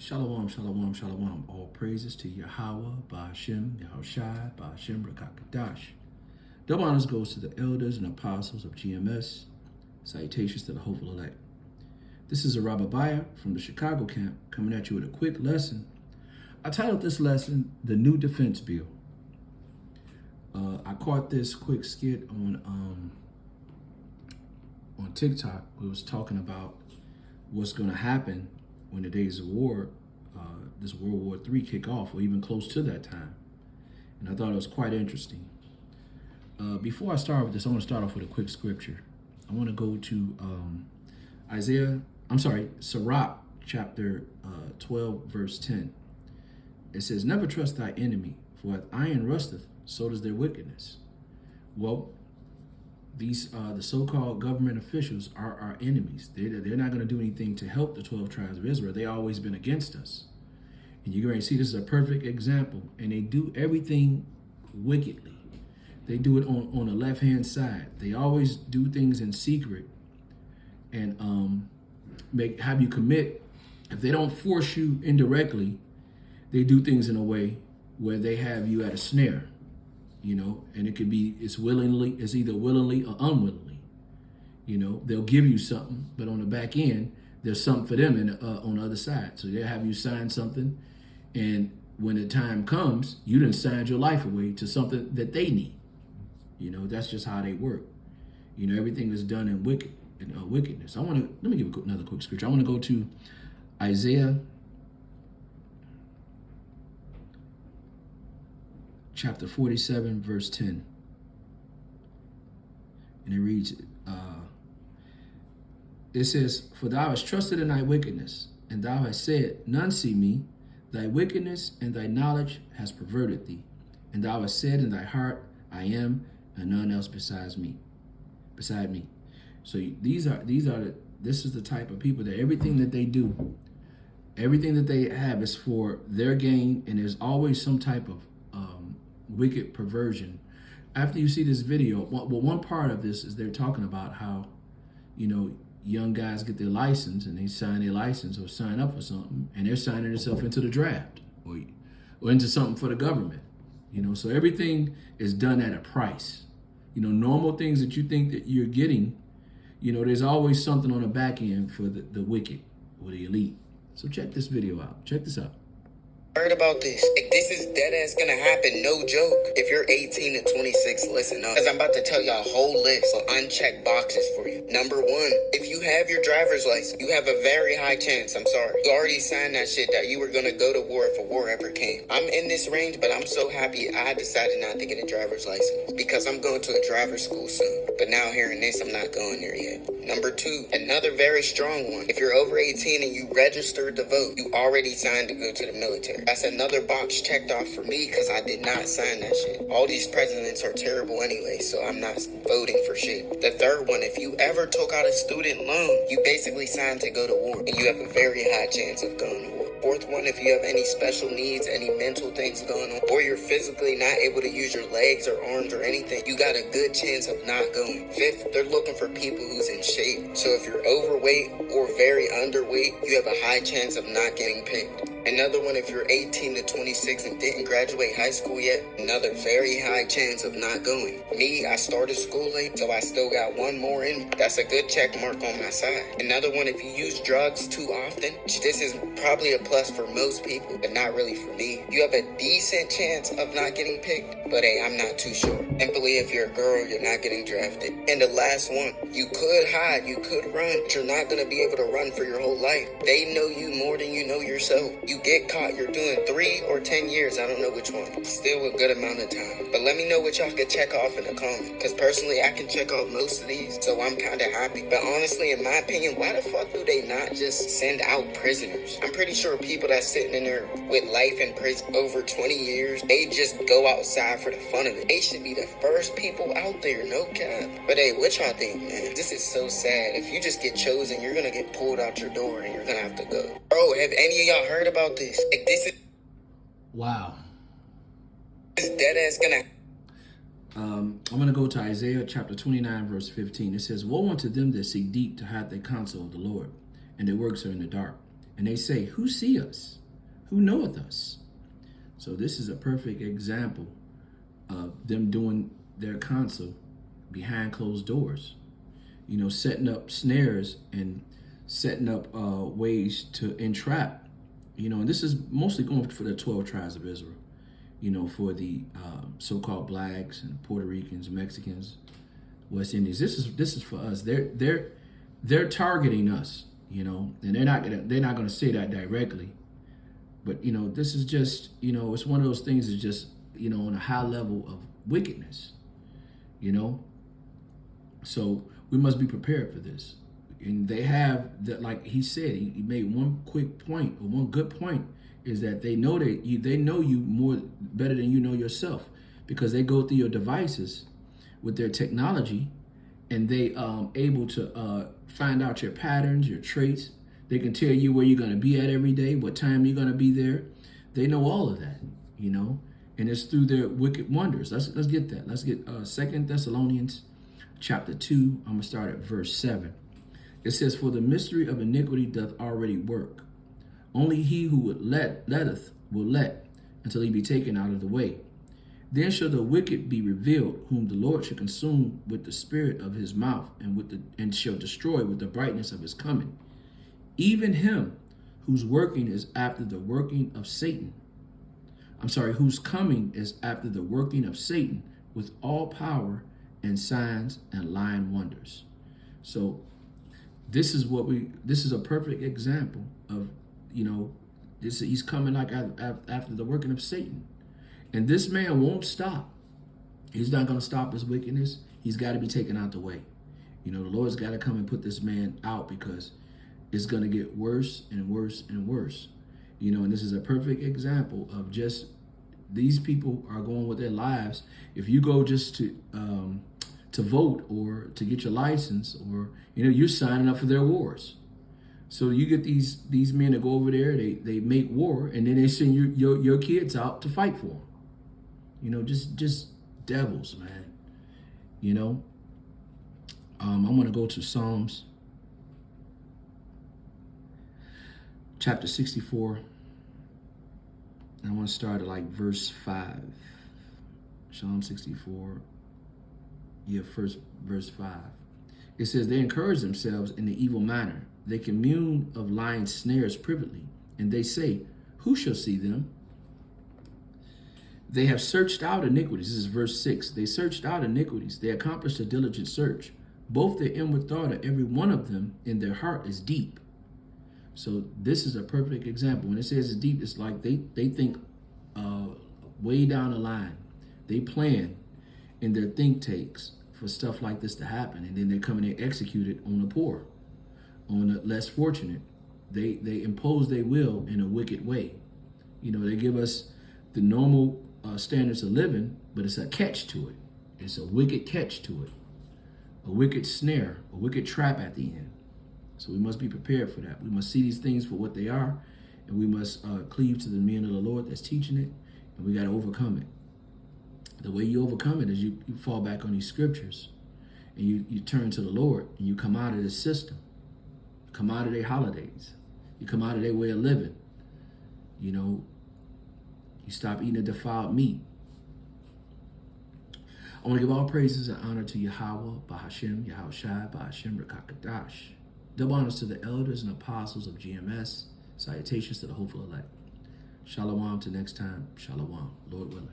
Shalom, shalom, shalom. All praises to Yahweh, Ba'ashem, Yahushai, Ba'ashem, Rakakadash. Double honors goes to the elders and apostles of GMS. Salutations to the hopeful elect. This is a Rababiah from the Chicago camp coming at you with a quick lesson. I titled this lesson, The New Defense Bill. I caught this quick skit on TikTok. It was talking about what's going to happen when the days of war, this World War III kick off, or even close to that time. And I thought it was quite interesting. Before I start with this, I want to start off with a quick scripture. I want to go to Sirach chapter 12, verse 10. It says, "Never trust thy enemy, for as iron rusteth, so does their wickedness." Well, these the so-called government officials are our enemies. They're not going to do anything to help the 12 tribes of Israel. They've always been against us. And you're going to see this is a perfect example. And they do everything wickedly. They do it on the left-hand side. They always do things in secret and have you commit. If they don't force you indirectly, they do things in a way where they have you at a snare. You know, and it could be, it's either willingly or unwillingly. You know, they'll give you something, but on the back end, there's something for them on the other side. So they'll have you sign something, and when the time comes, you done signed your life away to something that they need. You know, that's just how they work. You know, everything is done in wickedness. Let me give another quick scripture. I want to go to Isaiah chapter 47, verse 10. And it reads, it says, "For thou hast trusted in thy wickedness, and thou hast said, none see me. Thy wickedness and thy knowledge has perverted thee. And thou hast said in thy heart, I am, and none else beside me. So this is the type of people that everything that they do, everything that they have is for their gain, and there's always some type of wicked perversion. After you see this video, one part of this is they're talking about how, you know, young guys get their license and they sign their license or sign up for something, and they're signing themselves into the draft or into something for the government. You know, so everything is done at a price. You know, normal things that you think that you're getting, you know, there's always something on the back end for the wicked or the elite. So check this video out. Check this out. Heard about this. Like, this is dead ass gonna happen, no joke. If you're 18 to 26, listen up. Because I'm about to tell you a whole list of unchecked boxes for you. Number one, if you have your driver's license, you have a very high chance, you already signed that shit that you were gonna go to war if a war ever came. I'm in this range, but I'm so happy I decided not to get a driver's license because I'm going to a driver's school soon. But now hearing this, I'm not going there yet. Number two, another very strong one. If you're over 18 and you registered to vote, you already signed to go to the military. That's another box checked off for me because I did not sign that shit. All these presidents are terrible anyway, so I'm not voting for shit. The third one, if you ever took out a student loan, you basically signed to go to war, and you have a very high chance of going to war. Fourth one, if you have any special needs, any mental things going on, or you're physically not able to use your legs or arms or anything, you got a good chance of not going. Fifth, they're looking for people who's in shape. So if you're overweight or very underweight, you have a high chance of not getting picked. Another one, if you're 18 to 26 and didn't graduate high school yet, another very high chance of not going. Me, I started school late, so I still got one more in. That's a good check mark on my side. Another one, if you use drugs too often, this is probably a plus for most people, but not really for me. You have a decent chance of not getting picked, but hey, I'm not too sure. Simply, if you're a girl, you're not getting drafted. And the last one, you could hide, you could run, but you're not going to be able to run for your whole life. They know you more than you know yourself. You get caught, you're doing 3 or 10 years, I don't know which one. Still a good amount of time. But let me know what y'all could check off in the comments, because personally, I can check off most of these, so I'm kind of happy. But honestly, in my opinion, why the fuck do they not just send out prisoners? I'm pretty sure people that's sitting in there with life in prison over 20 years, they just go outside for the fun of it. They should be the first people out there, no cap. But hey, what y'all think, man? This is so sad. If you just get chosen, you're gonna get pulled out your door and you're gonna have to go. Bro, have any of y'all heard about this? Like, this is... Wow. This dead ass gonna... I'm going to go to Isaiah chapter 29, verse 15. It says, "Woe unto them that seek deep to hide the counsel of the Lord, and their works are in the dark. And they say, who see us? Who knoweth us? So this is a perfect example of them doing their counsel behind closed doors. You know, setting up snares and setting up ways to entrap. You know, and this is mostly going for the 12 tribes of Israel. You know, for the so-called blacks and Puerto Ricans, Mexicans, West Indies. This is for us. They're targeting us. You know, and they're not gonna say that directly. But, you know, this is just, you know, it's one of those things that's just, you know, on a high level of wickedness, you know. So we must be prepared for this. And they have that, like he said, he made one quick point, or one good point, is that they know you more better than you know yourself, because they go through your devices with their technology, and they able to find out your patterns, your traits. They can tell you where you're going to be at every day, what time you're going to be there. They know all of that, you know, and it's through their wicked wonders. Let's get that. Let's get 2 Thessalonians chapter 2. I'm going to start at verse 7. It says, for the mystery of iniquity doth already work. Only he who would letteth will let until he be taken out of the way. Then shall the wicked be revealed, whom the Lord shall consume with the spirit of his mouth, and shall destroy with the brightness of his coming. Even him whose working is after the working of Satan. Whose coming is after the working of Satan, with all power and signs and lying wonders. So this is a perfect example of, you know, he's coming like after the working of Satan. And this man won't stop. He's not going to stop his wickedness. He's got to be taken out the way. You know, the Lord's got to come and put this man out, because it's going to get worse and worse and worse. You know, and this is a perfect example of just these people are going with their lives. If you go just to vote or to get your license, or, you know, you're signing up for their wars. So you get these men that go over there, they make war, and then they send your kids out to fight for them. You know, just devils, man. You know, I'm going to go to Psalms chapter 64. And I want to start at like verse 5. Psalm 64. First verse 5. It says, they encourage themselves in the evil manner. They commune of lying snares privately. And they say, who shall see them? They have searched out iniquities. This is verse 6. They searched out iniquities. They accomplished a diligent search. Both their inward thought of every one of them in their heart is deep. So this is a perfect example. When it says it's deep, it's like they think way down the line. They plan in their think tanks for stuff like this to happen. And then they come and they execute it on the poor, on the less fortunate. They impose their will in a wicked way. You know, they give us the normal standards of living, but it's a catch to it. It's a wicked catch to it. A wicked snare, a wicked trap at the end. So we must be prepared for that. We must see these things for what they are, and we must cleave to the men of the Lord that's teaching it, and we got to overcome it. The way you overcome it is you fall back on these scriptures, and you turn to the Lord, and you come out of this system. Come out of their holidays. You come out of their way of living. You know, you stop eating the defiled meat. I want to give all praises and honor to Yahweh, Bahashem, Yahushai, Bahashem, Rakakadash. Double honors to the elders and apostles of GMS. Salutations to the hopeful elect. Shalom till next time. Shalom, Lord willing.